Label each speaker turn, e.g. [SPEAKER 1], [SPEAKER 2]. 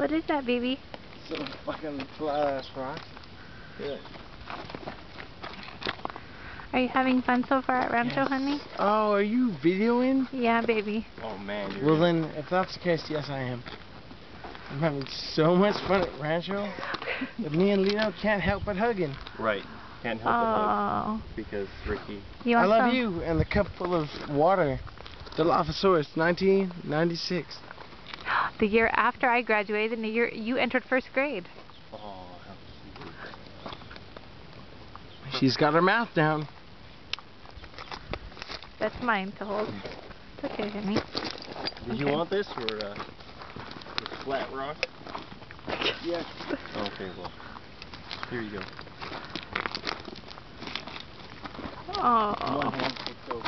[SPEAKER 1] What is that, baby?
[SPEAKER 2] Some fucking flat-ass rock. Yeah.
[SPEAKER 1] Are you having fun so far at Rancho,
[SPEAKER 2] Yes.
[SPEAKER 1] honey?
[SPEAKER 2] Oh, are you videoing?
[SPEAKER 1] Yeah, baby.
[SPEAKER 3] Oh man.
[SPEAKER 2] Well then, if that's the case, yes I am. I'm having so much fun at Rancho that me and Lino can't help but hugging.
[SPEAKER 3] Right. Can't help but hug. Because Ricky.
[SPEAKER 1] You
[SPEAKER 2] I
[SPEAKER 1] want
[SPEAKER 2] love
[SPEAKER 1] some?
[SPEAKER 2] you and the cup full of water. Dilophosaurus, 1996.
[SPEAKER 1] The year after I graduated, and the year you entered first grade.
[SPEAKER 3] Oh, how cute.
[SPEAKER 2] She's got her mouth down.
[SPEAKER 1] That's mine to hold. It's okay, honey.
[SPEAKER 3] Did you want this or the flat rock?
[SPEAKER 2] Yes.
[SPEAKER 3] Okay, well, here you go.
[SPEAKER 1] Oh.
[SPEAKER 3] Come on, Hans, let's go.